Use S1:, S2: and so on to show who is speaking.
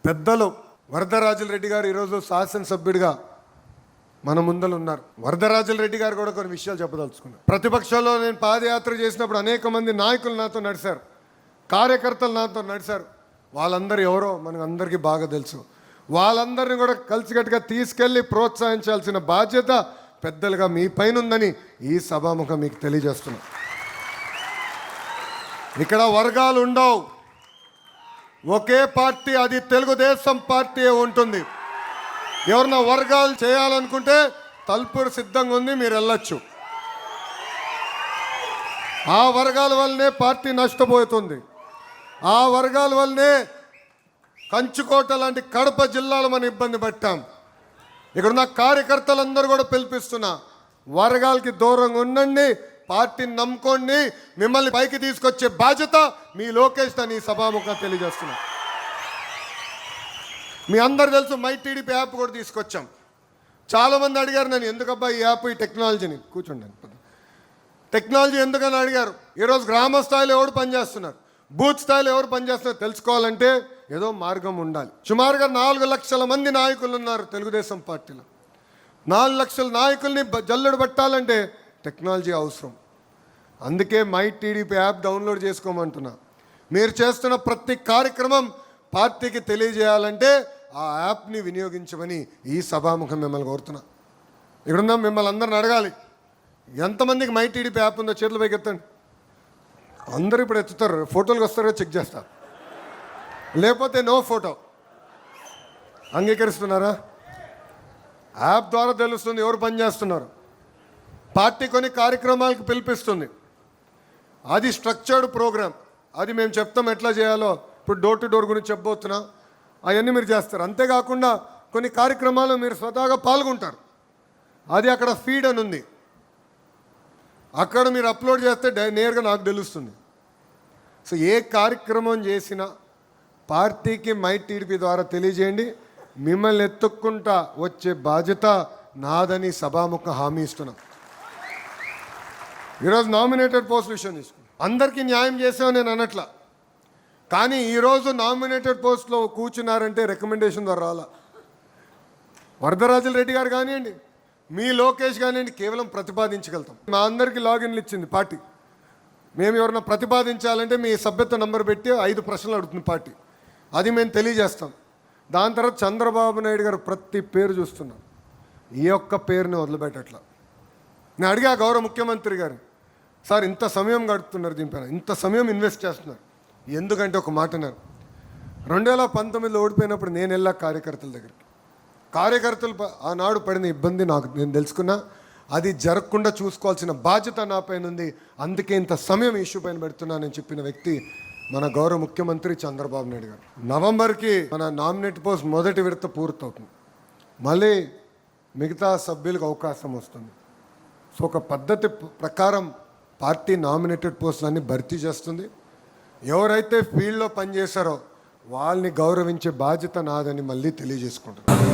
S1: పెద్దలు వరదరాజుల రెడ్డి గారు ఈరోజు శాసనసభ్యుడిగా మన ముందలు ఉన్నారు. వరదరాజుల రెడ్డి గారు కూడా కొన్ని విషయాలు చెప్పదలుచుకున్నారు. ప్రతిపక్షంలో నేను పాదయాత్ర చేసినప్పుడు అనేక మంది నాయకులు నాతో నడిచారు, కార్యకర్తలు నాతో నడిచారు. వాళ్ళందరూ ఎవరో మనకు అందరికీ బాగా తెలుసు. వాళ్ళందరినీ కూడా కలిసికట్టుగా తీసుకెళ్ళి ప్రోత్సహించాల్సిన బాధ్యత పెద్దలుగా మీ పైన ఉందని ఈ సభాముఖం మీకు తెలియజేస్తున్నా. ఇక్కడ వర్గాలు ఉండవు, ఒకే పార్టీ, అది తెలుగుదేశం పార్టీ ఉంటుంది. ఎవరన్నా వర్గాలు చేయాలనుకుంటే తలుపురు సిద్ధంగా ఉంది, మీరు వెళ్ళొచ్చు. ఆ వర్గాల వల్లనే పార్టీ నష్టపోతుంది. ఆ వర్గాల వల్లనే కంచుకోట లాంటి కడప జిల్లాలో మనం ఇబ్బంది పట్టాం. ఇక్కడున్న కార్యకర్తలందరూ కూడా పిలిపిస్తున్నా, వర్గాలకి దూరంగా ఉండండి, పార్టీని నమ్ముకోండి. మిమ్మల్ని పైకి తీసుకొచ్చే బాధ్యత మీ లోకేష్ అని సభాముఖంగా తెలియజేస్తున్నా. మీ అందరు తెలుసు, మై టీడీపీ యాప్ కూడా తీసుకొచ్చాం. చాలామంది అడిగారు నేను, ఎందుకబ్బా ఈ యాప్, ఈ టెక్నాలజీని, కూర్చోండి, టెక్నాలజీ ఎందుకని అడిగారు. ఈరోజు గ్రామ స్థాయిలో ఎవరు పనిచేస్తున్నారు, బూత్ స్థాయిలో ఎవరు పనిచేస్తున్నారు తెలుసుకోవాలంటే ఏదో మార్గం ఉండాలి. సుమారుగా 4 లక్షల మంది నాయకులు ఉన్నారు తెలుగుదేశం పార్టీలో. 4 లక్షల నాయకుల్ని జల్లెడు పట్టాలంటే టెక్నాలజీ అవసరం. అందుకే మై టీడీపీ యాప్ డౌన్లోడ్ చేసుకోమంటున్నా. మీరు చేస్తున్న ప్రతి కార్యక్రమం పార్టీకి తెలియజేయాలంటే ఆ యాప్ని వినియోగించమని ఈ సభాముఖం మిమ్మల్ని కోరుతున్నా. ఇక్కడున్నా మిమ్మల్ని అందరిని అడగాలి, ఎంతమందికి మై టీడీపీ యాప్ ఉందో చేతులు పైకి ఎత్తండి. అందరూ ఇప్పుడు ఎత్తుతారు, ఫోటోలకు వస్తారో చెక్ చేస్తారు, లేకపోతే నో ఫోటో. అంగీకరిస్తున్నారా? యాప్ ద్వారా తెలుస్తుంది ఎవరు పనిచేస్తున్నారు. పార్టీ కొన్ని కార్యక్రమాలకు పిలిపిస్తుంది, అది స్ట్రక్చర్డ్ ప్రోగ్రామ్, అది మేము చెప్తాం ఎట్లా చేయాలో. ఇప్పుడు డోర్ టు డోర్ గురించి చెప్పబోతున్నా, అవన్నీ మీరు చేస్తారు. అంతేకాకుండా కొన్ని కార్యక్రమాలు మీరు స్వతహాగా పాల్గొంటారు, అది అక్కడ ఫీడ్ అని ఉంది, అక్కడ మీరు అప్లోడ్ చేస్తే నేరుగా నాకు తెలుస్తుంది. సో ఏ కార్యక్రమం చేసినా పార్టీకి మై టీడీపీ ద్వారా తెలియజేయండి. మిమ్మల్ని ఎత్తుక్కుంటా వచ్చే బాధ్యత నాదని సభాముఖ హామీ ఇస్తున్నాం. ఈరోజు నామినేటెడ్ పోస్ట్ విషయం తీసుకున్నాం, అందరికీ న్యాయం చేసామని నేను అనట్లా. కానీ ఈరోజు నామినేటెడ్ పోస్ట్లో కూర్చున్నారంటే రికమెండేషన్ ద్వారా రాలా. వరదరాజుల రెడ్డి గారు కానివ్వండి, మీ లోకేష్ కానివ్వండి, కేవలం ప్రతిపాదించగలుగుతాం. మా అందరికీ లాగిన్లు ఇచ్చింది పార్టీ. మేము ఎవరైనా ప్రతిపాదించాలంటే మీ సభ్యత్వ నంబర్ పెట్టి 5 ప్రశ్నలు అడుగుతుంది పార్టీ, అది మేము తెలియజేస్తాం. దాని తర్వాత చంద్రబాబు నాయుడు గారు ప్రతి పేరు చూస్తున్నాం, ఈ ఒక్క పేరుని వదిలిపెట్టట్లా. నేను అడిగా గౌరవ ముఖ్యమంత్రి గారు, సార్ ఇంత సమయం గడుపుతున్నారు దీనిపైన, ఇంత సమయం ఇన్వెస్ట్ చేస్తున్నారు, ఎందుకంటే ఒక మాట అన్నారు, 2019లో ఓడిపోయినప్పుడు నేను వెళ్ళా కార్యకర్తల దగ్గరికి. కార్యకర్తలు ఆనాడు పడిన ఇబ్బంది నేను తెలుసుకున్నా, అది జరగకుండా చూసుకోవాల్సిన బాధ్యత నా పైన ఉంది, అందుకే ఇంత సమయం ఇష్యూ పైన పెడుతున్నానని చెప్పిన వ్యక్తి మన గౌరవ ముఖ్యమంత్రి చంద్రబాబు నాయుడు గారు. నవంబర్కి మన నామినేట్ పోస్ట్ మొదటి విడత పూర్తవుతుంది, మళ్ళీ మిగతా సభ్యులకు అవకాశం వస్తుంది. సో ఒక పద్ధతి ప్రకారం పార్టీ నామినేటెడ్ పోస్టులన్నీ భర్తీ చేస్తుంది. ఎవరైతే ఫీల్డ్లో పనిచేశారో వాళ్ళని గౌరవించే బాధ్యత నాదని మళ్ళీ తెలియజేసుకుంటున్నాను.